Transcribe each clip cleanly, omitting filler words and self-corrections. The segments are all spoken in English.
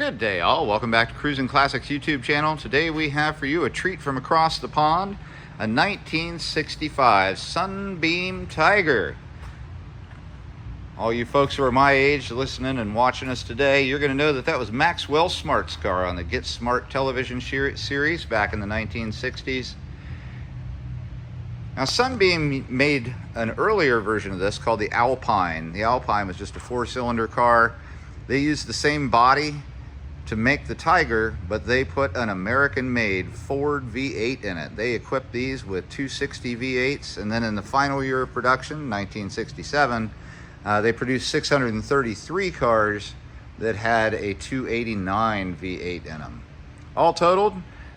Good day all, welcome back to Cruisin Classics YouTube channel. Today we have for you a treat from across the pond, a 1965 Sunbeam Tiger. All you folks who are my age listening and watching us today, you're going to know that that was Maxwell Smart's car on the Get Smart television series back in the 1960s. Now Sunbeam made an earlier version of this called the Alpine. The Alpine was just a 4-cylinder car. They used the same body to make the Tiger, but they put an American-made Ford V8 in it. They equipped these with 260 V8s, and then in the final year of production, 1967, they produced 633 cars that had a 289 V8 in them. All totaled,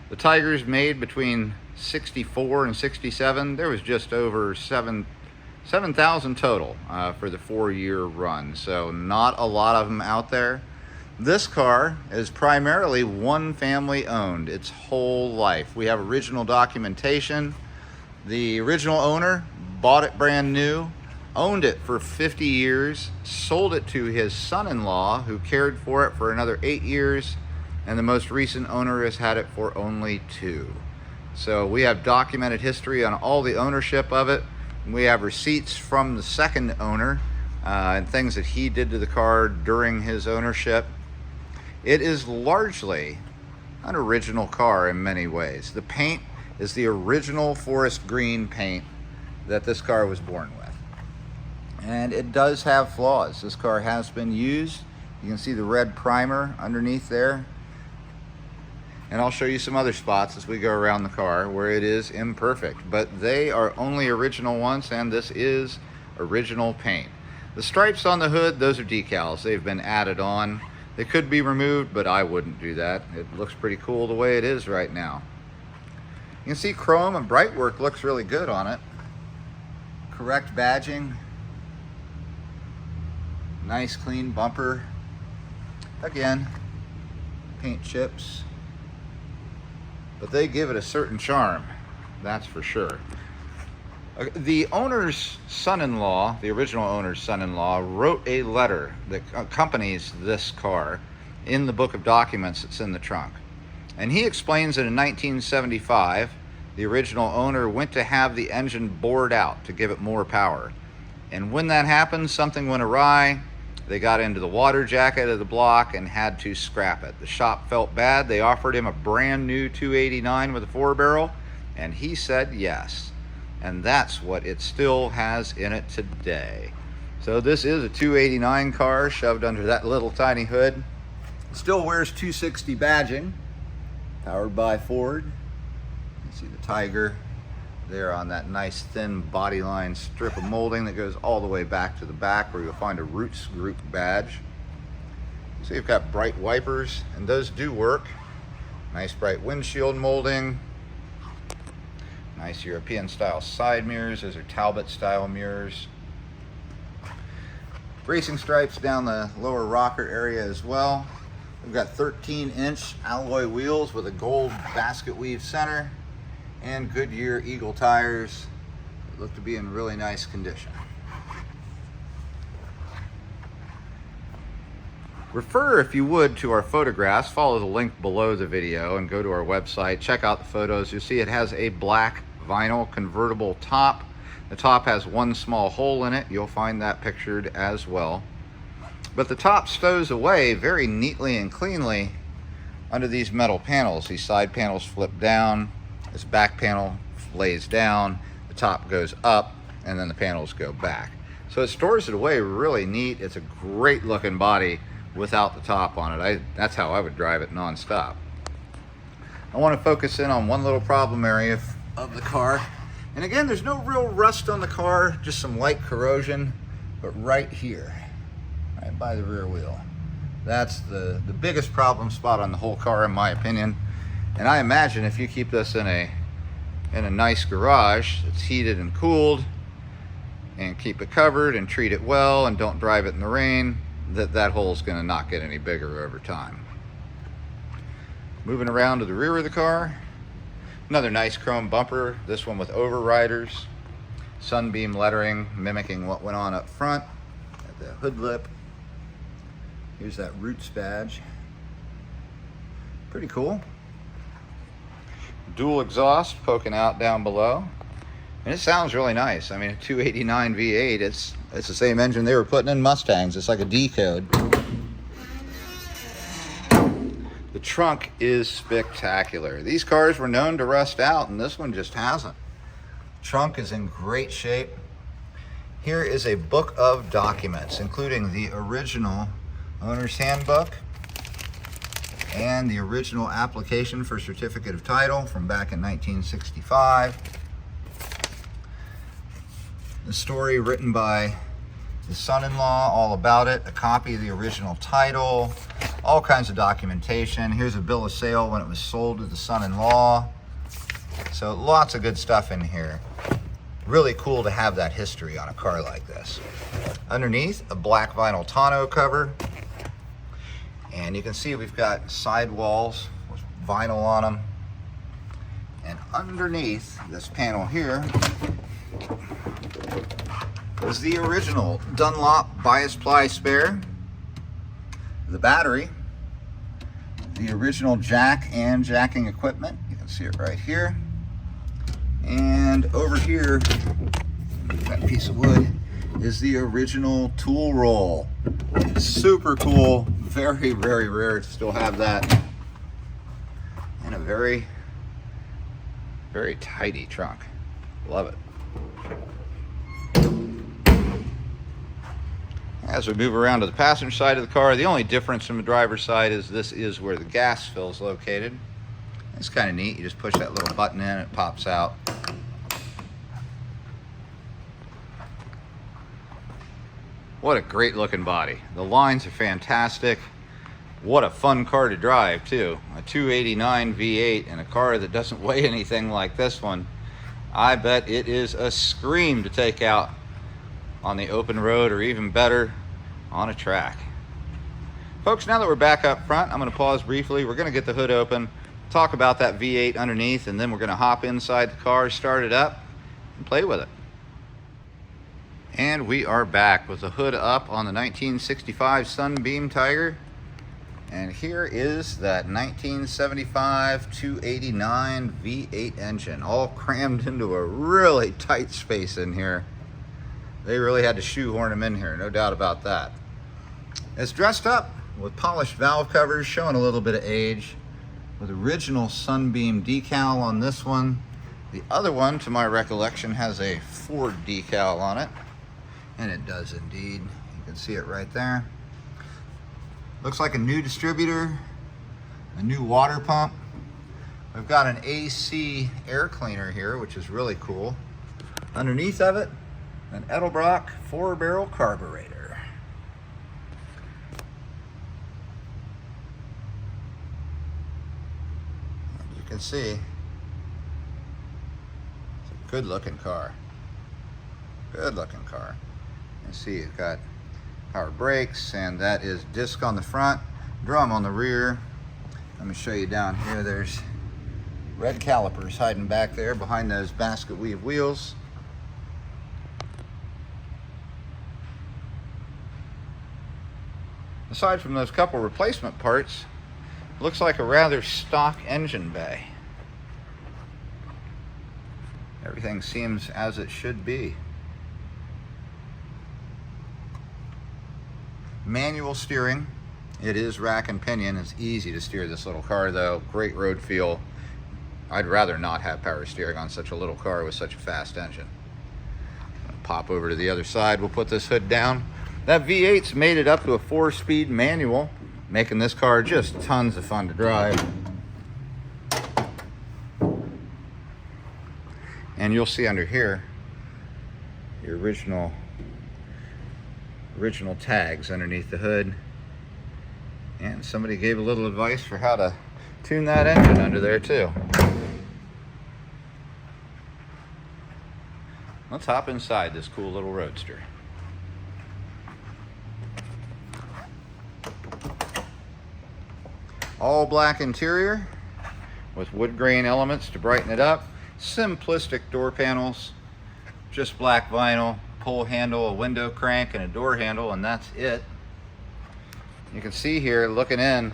the Tigers made between 64 and 67. There was just over 7,000 total for the 4-year run, so not a lot of them out there. This car is primarily one family owned its whole life. We have original documentation. The original owner bought it brand new, owned it for 50 years, sold it to his son-in-law who cared for it for another 8 years, and the most recent owner has had it for only 2. So we have documented history on all the ownership of it. We have receipts from the second owner and things that he did to the car during his ownership. It is largely an original car in many ways. The paint is the original forest green paint that this car was born with. And it does have flaws. This car has been used. You can see the red primer underneath there. And I'll show you some other spots as we go around the car where it is imperfect. But they are only original ones, and this is original paint. The stripes on the hood, those are decals. They've been added on. They could be removed, but I wouldn't do that. It looks pretty cool the way it is right now. You can see chrome and bright work looks really good on it. Correct badging. Nice clean bumper. Again, paint chips. But they give it a certain charm, that's for sure. The owner's son-in-law, the original owner's son-in-law, wrote a letter that accompanies this car in the book of documents that's in the trunk. And he explains that in 1975, the original owner went to have the engine bored out to give it more power. And when that happened, something went awry. They got into the water jacket of the block and had to scrap it. The shop felt bad. They offered him a brand new 289 with a 4-barrel, and he said yes. And that's what it still has in it today. So this is a 289 car shoved under that little tiny hood. Still wears 260 badging, powered by Ford. You can see the Tiger there on that nice thin bodyline strip of molding that goes all the way back to the back where you'll find a Roots Group badge. So you've got bright wipers, and those do work. Nice bright windshield molding. Nice European style side mirrors. Those are Talbot style mirrors. Racing stripes down the lower rocker area as well. We've got 13-inch alloy wheels with a gold basket weave center and Goodyear Eagle tires that look to be in really nice condition. Refer, if you would, to our photographs. Follow the link below the video and go to our website. Check out the photos. You'll see it has a black vinyl convertible top. The top has one small hole in it. You'll find that pictured as well. But the top stows away very neatly and cleanly under these metal panels. These side panels flip down. This back panel lays down. The top goes up, and then the panels go back. So it stores it away really neat. It's a great looking body without the top on it. That's how I would drive it non-stop. I want to focus in on one little problem area of the car. And again, there's no real rust on the car, just some light corrosion, but right here, right by the rear wheel. That's the biggest problem spot on the whole car, in my opinion. And I imagine if you keep this in a nice garage that's heated and cooled, and keep it covered and treat it well and don't drive it in the rain, that hole's gonna not get any bigger over time. Moving around to the rear of the car, another nice chrome bumper, this one with overriders, Sunbeam lettering mimicking what went on up front at the hood lip. Here's that Roots badge. Pretty cool. Dual exhaust poking out down below. And it sounds really nice. I mean, a 289 V8, it's the same engine they were putting in Mustangs. It's like a D code. The trunk is spectacular. These cars were known to rust out, and this one just hasn't. Trunk is in great shape. Here is a book of documents, including the original owner's handbook and the original application for certificate of title from back in 1965. The story written by the son-in-law, all about it, a copy of the original title, all kinds of documentation. Here's a bill of sale when it was sold to the son-in-law. So lots of good stuff in here. Really cool to have that history on a car like this. Underneath, a black vinyl tonneau cover. And you can see we've got sidewalls with vinyl on them. And underneath this panel here is the original Dunlop bias ply spare, the battery, the original jack and jacking equipment. You can see it right here. And over here, that piece of wood, is the original tool roll. Super cool. Very, very rare to still have that. And a very, very tidy trunk. Love it. As we move around to the passenger side of the car, the only difference from the driver's side is this is where the gas fill is located. It's kind of neat. You just push that little button in, it pops out. What a great looking body. The lines are fantastic. What a fun car to drive too. A 289 V8 in a car that doesn't weigh anything like this one. I bet it is a scream to take out on the open road, or even better, on a track. Folks, now that we're back up front, I'm going to pause briefly. We're going to get the hood open, talk about that V8 underneath, and then we're going to hop inside the car, start it up, and play with it. And we are back with the hood up on the 1965 Sunbeam Tiger. And here is that 1975 289 V8 engine, all crammed into a really tight space in here. They really had to shoehorn them in here, no doubt about that. It's dressed up with polished valve covers, showing a little bit of age, with original Sunbeam decal on this one. The other one, to my recollection, has a Ford decal on it. And it does indeed. You can see it right there. Looks like a new distributor, a new water pump. We've got an AC air cleaner here, which is really cool. Underneath of it, an Edelbrock 4-barrel carburetor. And you can see, it's a good looking car. Good looking car. You see it's got power brakes, and that is disc on the front, drum on the rear. Let me show you down here. There's red calipers hiding back there behind those basket weave wheels. Aside from those couple replacement parts, looks like a rather stock engine bay. Everything seems as it should be. Manual steering. It is rack and pinion. It's easy to steer this little car though. Great road feel. I'd rather not have power steering on such a little car with such a fast engine. Pop over to the other side. We'll put this hood down. That V8's made it up to a 4-speed manual, making this car just tons of fun to drive. And you'll see under here the original tags underneath the hood. And somebody gave a little advice for how to tune that engine under there too. Let's hop inside this cool little roadster. All black interior with wood grain elements to brighten it up. Simplistic door panels, just black vinyl, pull handle, a window crank, and a door handle, and that's it. You can see here, looking in,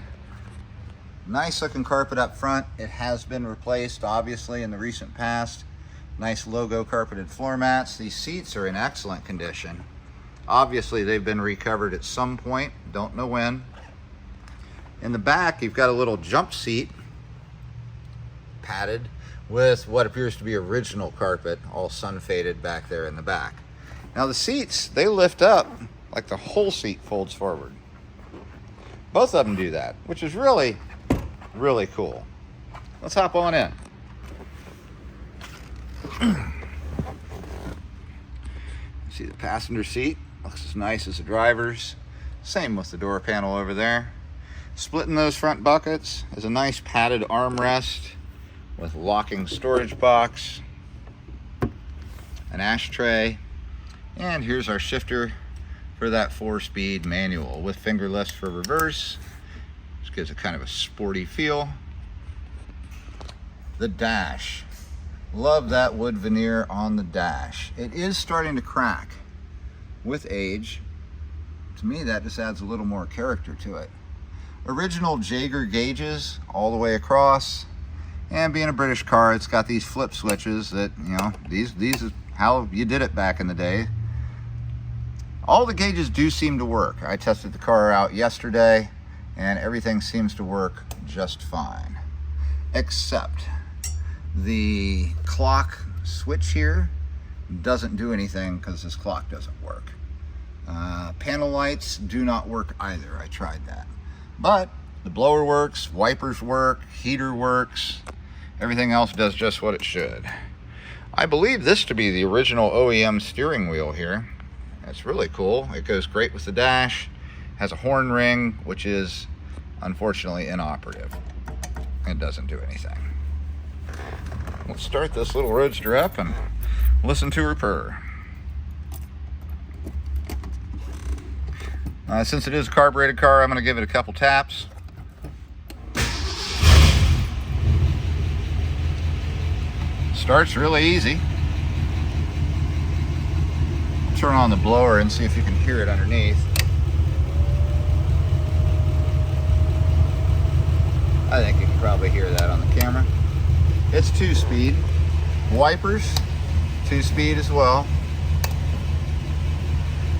Nice looking carpet up front. It has been replaced, obviously, in the recent past. Nice logo carpeted floor mats. These seats are in excellent condition. Obviously, they've been recovered at some point. Don't know when. In the back, you've got a little jump seat, padded, with what appears to be original carpet, all sun faded back there in the back. Now the seats, they lift up like the whole seat folds forward. Both of them do that, which is really, really cool. Let's hop on in. See the passenger seat, looks as nice as the driver's. Same with the door panel over there. Splitting those front buckets is a nice padded armrest with locking storage box, an ashtray, and here's our shifter for that 4-speed manual with fingerless for reverse. Just gives it kind of a sporty feel. The dash. Love that wood veneer on the dash. It is starting to crack with age. To me, that just adds a little more character to it. Original Jaeger gauges all the way across. And being a British car, it's got these flip switches that, you know, these is how you did it back in the day. All the gauges do seem to work. I tested the car out yesterday and everything seems to work just fine. Except the clock switch here doesn't do anything because this clock doesn't work. Panel lights do not work either. I tried that. But the blower works, wipers work, heater works. Everything else does just what it should. I believe this to be the original OEM steering wheel here. That's really cool. It goes great with the dash. Has a horn ring, which is unfortunately inoperative. It doesn't do anything. Let's start this little roadster up and listen to her purr. Since it is a carbureted car, I'm going to give it a couple taps. Starts really easy. Turn on the blower and see if you can hear it underneath. I think you can probably hear that on the camera. It's 2-speed. Wipers, 2-speed as well.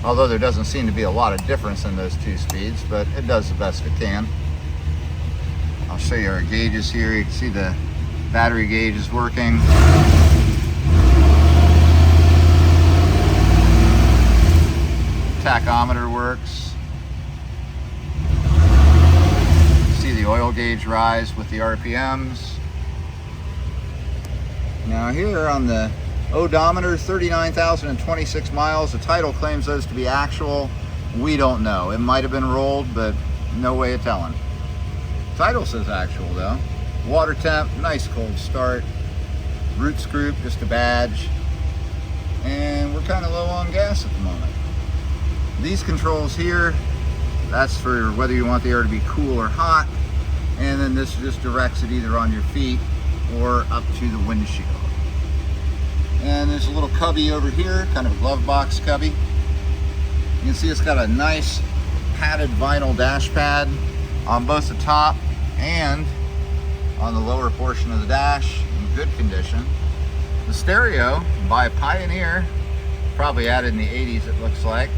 Although there doesn't seem to be a lot of difference in those 2 speeds, but it does the best it can. I'll show you our gauges here. You can see the battery gauge is working. Tachometer works. See the oil gauge rise with the RPMs. Now here on the odometer, 39,026 miles. The title claims those to be actual. We don't know. It might have been rolled, but no way of telling. Title says actual though. Water temp, nice cold start. Roots group, just a badge. And we're kind of low on gas at the moment. These controls here, that's for whether you want the air to be cool or hot. And then this just directs it either on your feet or up to the windshield. And there's a little cubby over here, kind of a glove box cubby. You can see it's got a nice padded vinyl dash pad on both the top and on the lower portion of the dash, in good condition. The stereo by Pioneer, probably added in the 80s it looks like.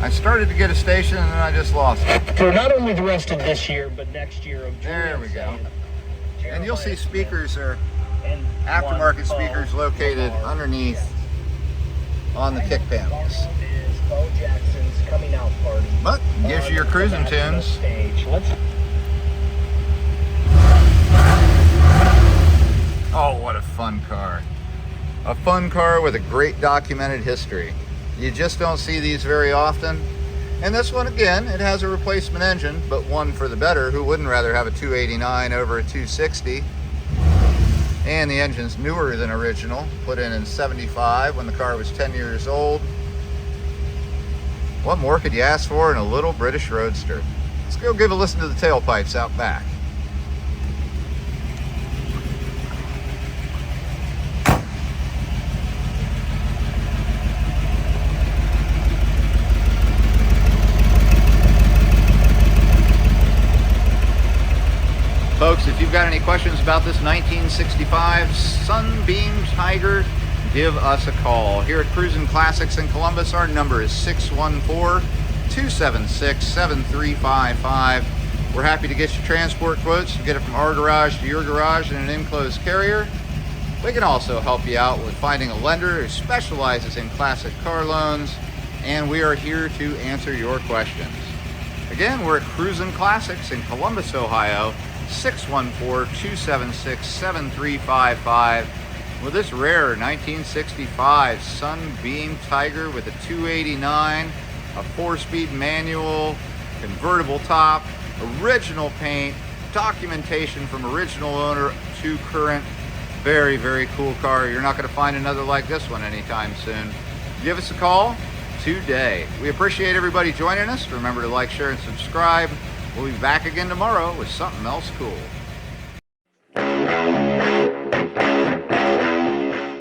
I started to get a station and then I just lost it. For not only the rest of this year, but next year of There we go. And you'll see speakers are aftermarket speakers located underneath on the kick panels. But gives you your cruising tunes. Oh, what a fun car. A fun car with a great documented history. You just don't see these very often. And this one, again, it has a replacement engine, but one for the better. Who wouldn't rather have a 289 over a 260? And the engine's newer than original, put in 75 when the car was 10 years old. What more could you ask for in a little British roadster? Let's go give a listen to the tailpipes out back. got any questions about this 1965 Sunbeam Tiger, give us a call. Here at Cruisin Classics in Columbus, our number is 614-276-7355. We're happy to get you transport quotes to get it from our garage to your garage in an enclosed carrier. We can also help you out with finding a lender who specializes in classic car loans, and we are here to answer your questions. Again, we're at Cruisin Classics in Columbus, Ohio, 614-276-7355. With this rare 1965 Sunbeam Tiger with a 289, a 4-speed manual, convertible top, original paint, documentation from original owner to current. Very, very cool car. You're not going to find another like this one anytime soon. Give us a call today. We appreciate everybody joining us. Remember to like, share, and subscribe. We'll be back again tomorrow with something else cool.